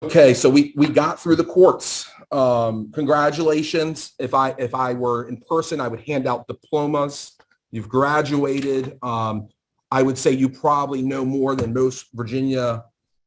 Okay, so we got through the courts. Congratulations. If I were in person, I would hand out diplomas. You've graduated. I would say you probably know more than most Virginia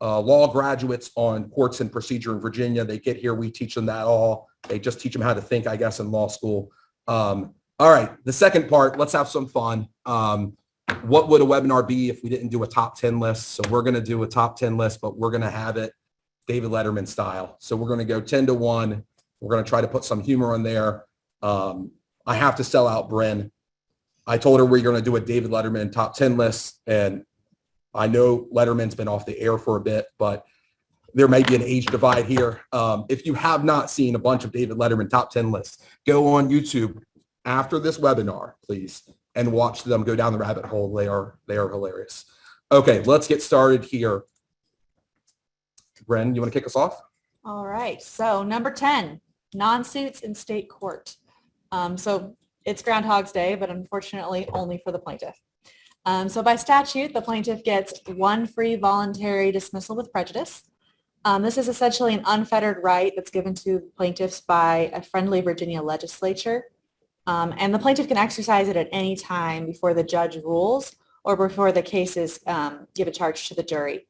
law graduates on courts and procedure in Virginia. They get here, we teach them that all. They just teach them how to think, I guess, in law school. All right, the second part, let's have some fun. What would a webinar be if we didn't do a top 10 list? So we're gonna do a top 10 list, but we're gonna have it David Letterman style. So we're going to go 10 to 1. We're going to try to put some humor in there. I have to sell out Bryn. I told her we're going to do a David Letterman top 10 list, and I know Letterman's been off the air for a bit, but there may be an age divide here. If you have not seen a bunch of David Letterman top 10 lists, go on YouTube after this webinar, please, and watch them go down the rabbit hole. They are hilarious. Okay, let's get started here. Bren, you want to kick us off? All right. So number 10, non-suits in state court. So it's Groundhog's Day, but unfortunately only for the plaintiff. So by statute, the plaintiff gets one free voluntary dismissal with prejudice. This is essentially an unfettered right that's given to plaintiffs by a friendly Virginia legislature. And the plaintiff can exercise it at any time before the judge rules or before the cases give a charge to the jury.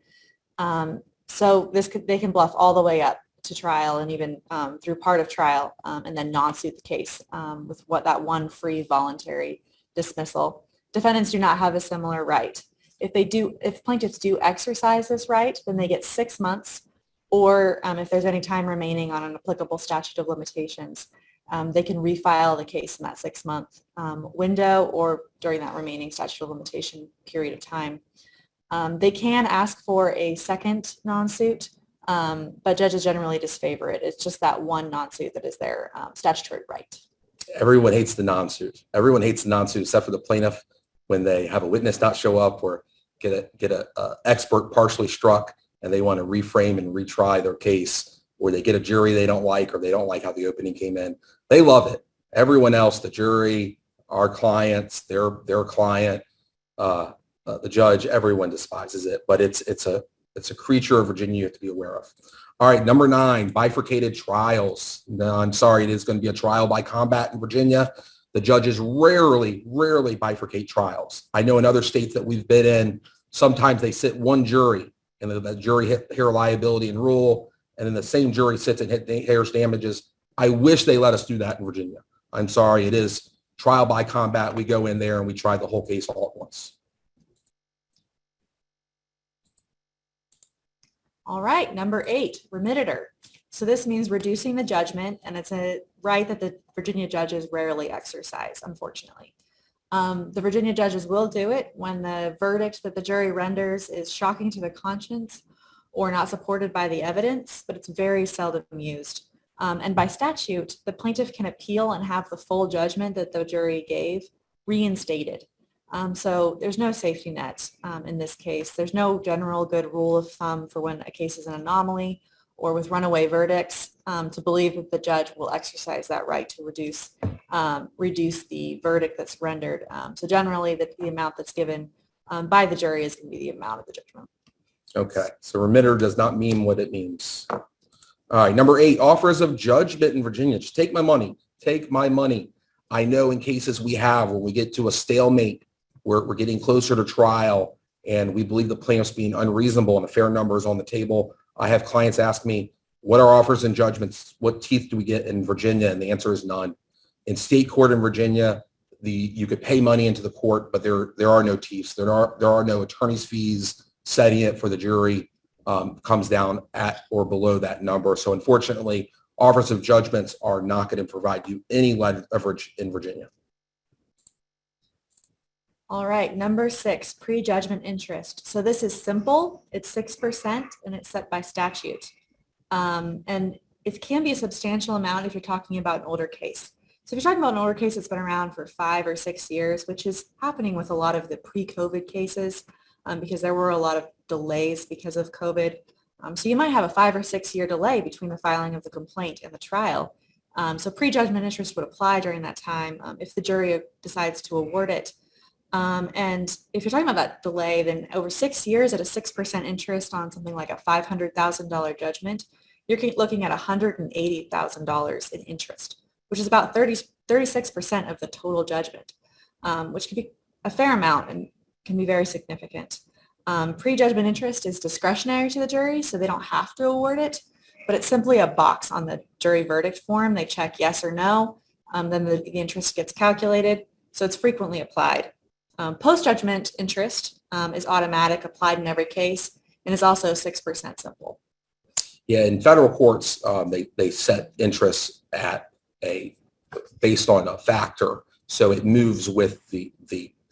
So they can bluff all the way up to trial and even through part of trial and then non-suit the case with that one free voluntary dismissal. Defendants do not have a similar right. If plaintiffs do exercise this right, then they get 6 months, or if there's any time remaining on an applicable statute of limitations, they can refile the case in that 6-month window or during that remaining statute of limitation period of time. They can ask for a second non-suit, but judges generally disfavor it. It's just that one non-suit that is their statutory right. Everyone hates the non-suit. Everyone hates the non-suit except for the plaintiff when they have a witness not show up or get a expert partially struck and they want to reframe and retry their case, or they get a jury they don't like, or they don't like how the opening came in. They love it. Everyone else, the jury, our clients, their client, the judge, everyone despises it, but it's a creature of Virginia you have to be aware of. All right, number 9, bifurcated trials. No, I'm sorry, it is going to be a trial by combat in Virginia. The judges rarely bifurcate trials. I know in other states that we've been in, sometimes they sit one jury and the jury hear liability and rule, and then the same jury sits and hears damages. I wish they let us do that in Virginia. I'm sorry, it is trial by combat. We go in there and we try the whole case all at once. All right, number 8, remittitor. So this means reducing the judgment, and it's a right that the Virginia judges rarely exercise, unfortunately. The Virginia judges will do it when the verdict that the jury renders is shocking to the conscience or not supported by the evidence, but it's very seldom used. And by statute, the plaintiff can appeal and have the full judgment that the jury gave reinstated. So there's no safety net in this case. There's no general good rule of thumb for when a case is an anomaly or with runaway verdicts to believe that the judge will exercise that right to reduce the verdict that's rendered. So generally, the amount that's given by the jury is going to be the amount of the judgment. Okay, so remitter does not mean what it means. All right, number 8, offers of judgment in Virginia. Just take my money. Take my money. I know in cases we have when we get to a stalemate, we're getting closer to trial and we believe the plaintiff's being unreasonable and a fair number is on the table. I have clients ask me, what are offers and judgments? What teeth do we get in Virginia? And the answer is none. In state court in Virginia, you could pay money into the court, but there are no teeth. There are no attorney's fees. Setting it for the jury comes down at or below that number. So unfortunately, offers of judgments are not going to provide you any leverage in Virginia. All right, number 6, prejudgment interest. So this is simple. It's 6% and it's set by statute. And it can be a substantial amount if you're talking about an older case. So if you're talking about an older case that's been around for 5 or 6 years, which is happening with a lot of the pre-COVID cases because there were a lot of delays because of COVID. So you might have a 5 or 6 year delay between the filing of the complaint and the trial. So prejudgment interest would apply during that time if the jury decides to award it. And if you're talking about that delay, then over 6 years at a 6% interest on something like a $500,000 judgment, you're looking at $180,000 in interest, which is about 36% of the total judgment, which can be a fair amount and can be very significant. Pre-judgment interest is discretionary to the jury, so they don't have to award it, but it's simply a box on the jury verdict form. They check yes or no, then the interest gets calculated, so it's frequently applied. Post-judgment interest is automatic, applied in every case, and is also 6% simple. Yeah, in federal courts, they set interest at based on a factor, so it moves with the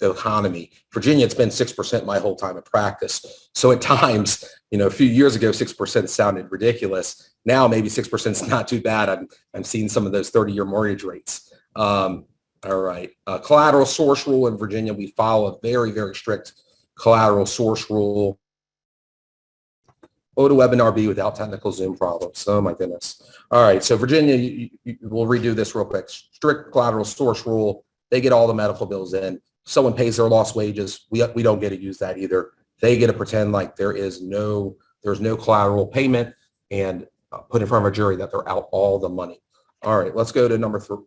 economy. Virginia, it's been 6% my whole time of practice. So at times, a few years ago, 6% sounded ridiculous. Now maybe 6% is not too bad. I'm seeing some of those 30-year mortgage rates. All right. Collateral source rule in Virginia, we follow a very, very strict collateral source rule. Go to webinar B without technical Zoom problems. Oh my goodness. All right. So Virginia, we'll redo this real quick. Strict collateral source rule. They get all the medical bills in. Someone pays their lost wages. We don't get to use that either. They get to pretend like there's no collateral payment and put in front of a jury that they're out all the money. All right, let's go to number 4.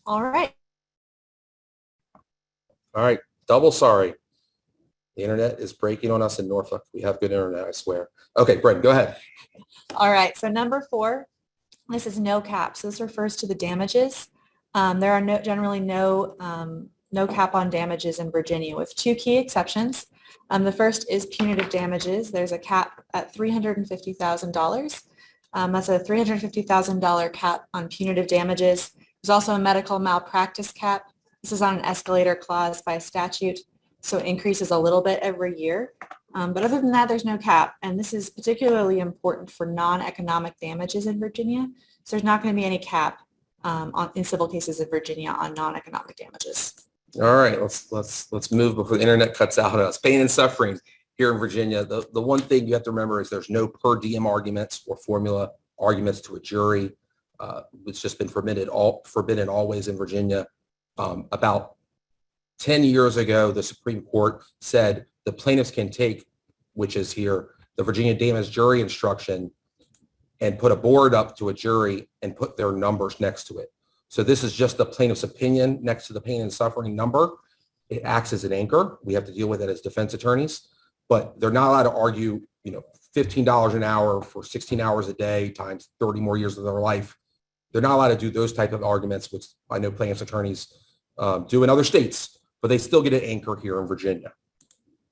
All right. All right, double sorry. The internet is breaking on us in Norfolk. We have good internet, I swear. Okay, Brent, go ahead. All right, so number 4, this is no cap. So this refers to the damages. There are generally no cap on damages in Virginia, with 2 key exceptions. The first is punitive damages. There's a cap at $350,000. That's a $350,000 cap on punitive damages. There's also a medical malpractice cap. This is on an escalator clause by statute, so it increases a little bit every year. But other than that, there's no cap, and this is particularly important for non-economic damages in Virginia. So there's not going to be any cap in civil cases in Virginia on non-economic damages. All right, let's move before the internet cuts out on us. Pain and suffering here in Virginia. The one thing you have to remember is there's no per diem arguments or formula arguments to a jury. It's just been forbidden always in Virginia. About 10 years ago, the Supreme Court said the plaintiffs can take, which is here, the Virginia damage jury instruction and put a board up to a jury and put their numbers next to it. So this is just the plaintiff's opinion next to the pain and suffering number. It acts as an anchor. We have to deal with it as defense attorneys, but they're not allowed to argue, $15 an hour for 16 hours a day times 30 more years of their life. They're not allowed to do those type of arguments, which I know plaintiffs attorneys do in other states, but they still get an anchor here in Virginia.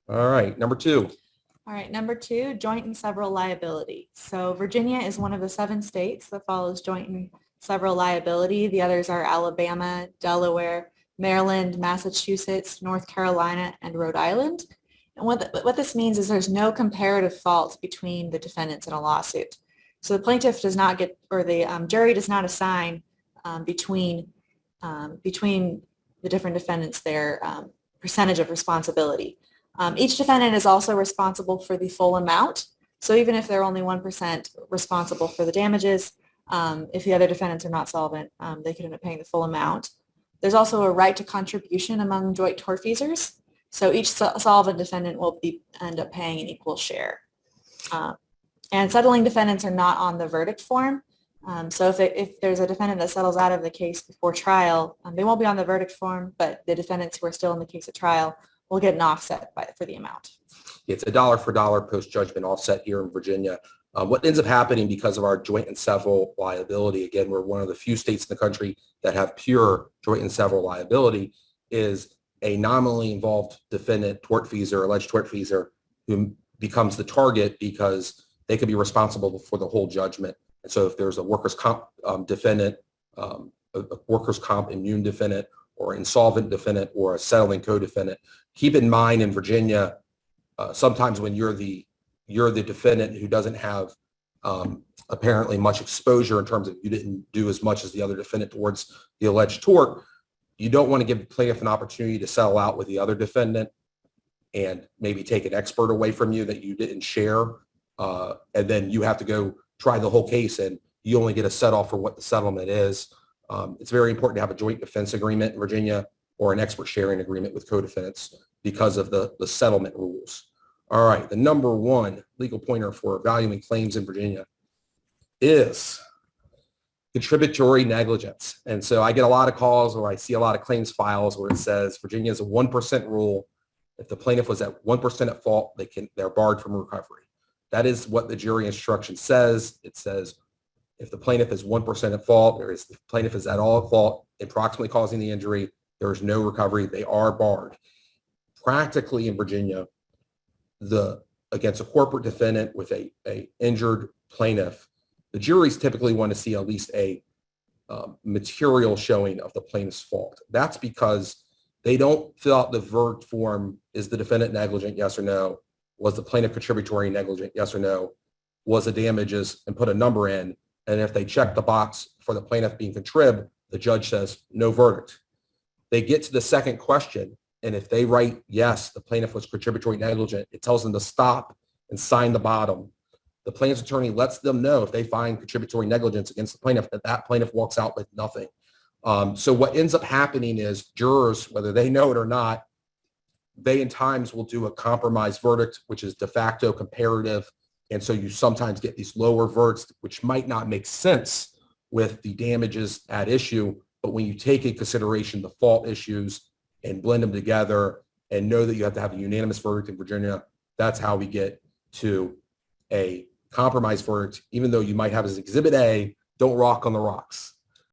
All right, number 2. All right, number 2, joint and several liability. So Virginia is one of the 7 states that follows joint and several liability. The others are Alabama, Delaware, Maryland, Massachusetts, North Carolina, and Rhode Island. And what this means is there's no comparative fault between the defendants in a lawsuit. So the plaintiff does not get, or the jury does not assign between the different defendants their percentage of responsibility. Each defendant is also responsible for the full amount. So even if they're only 1% responsible for the damages, if the other defendants are not solvent, they could end up paying the full amount. There's also a right to contribution among joint tortfeasors. So each solvent defendant will end up paying an equal share. And settling defendants are not on the verdict form. So if there's a defendant that settles out of the case before trial, they won't be on the verdict form, but the defendants who are still in the case at trial will get an offset for the amount. It's a dollar for dollar post-judgment offset here in Virginia. What ends up happening because of our joint and several liability, again, we're one of the few states in the country that have pure joint and several liability, is a nominally involved defendant, tortfeasor, alleged tortfeasor, who becomes the target because they could be responsible for the whole judgment. And so if there's a workers' comp defendant, a workers' comp immune defendant, or insolvent defendant, or a settling co-defendant, keep in mind in Virginia, sometimes when you're the defendant who doesn't have apparently much exposure in terms of you didn't do as much as the other defendant towards the alleged tort, you don't want to give the plaintiff an opportunity to settle out with the other defendant and maybe take an expert away from you that you didn't share, and then you have to go try the whole case and you only get a set off for what the settlement is. It's very important to have a joint defense agreement in Virginia, or an expert sharing agreement with co-defendants because of the settlement rules. All right, the number one legal pointer for valuing claims in Virginia is contributory negligence. And so I get a lot of calls, or I see a lot of claims files where it says Virginia has a 1% rule. If the plaintiff was at 1% at fault, they're barred from recovery. That is what the jury instruction says. It says if the plaintiff is 1% at fault, or if the plaintiff is at all at fault, approximately causing the injury, there is no recovery. They are barred. Practically in Virginia, against a corporate defendant with a injured plaintiff, the juries typically want to see at least a material showing of the plaintiff's fault. That's because they don't fill out the verdict form. Is the defendant negligent? Yes or no. Was the plaintiff contributory negligent? Yes or no. Was the damages, and put a number in. And if they check the box for the plaintiff being contrib, the judge says no verdict. They get to the second question, and if they write yes, the plaintiff was contributory negligent, it tells them to stop and sign the bottom. The plaintiff's attorney lets them know if they find contributory negligence against the plaintiff, that plaintiff walks out with nothing. So what ends up happening is jurors, whether they know it or not, they in times will do a compromise verdict, which is de facto comparative. And so you sometimes get these lower verdicts, which might not make sense with the damages at issue. But when you take in consideration the fault issues and blend them together and know that you have to have a unanimous verdict in Virginia, that's how we get to a compromise verdict, even though you might have as Exhibit A, don't rock on the rocks.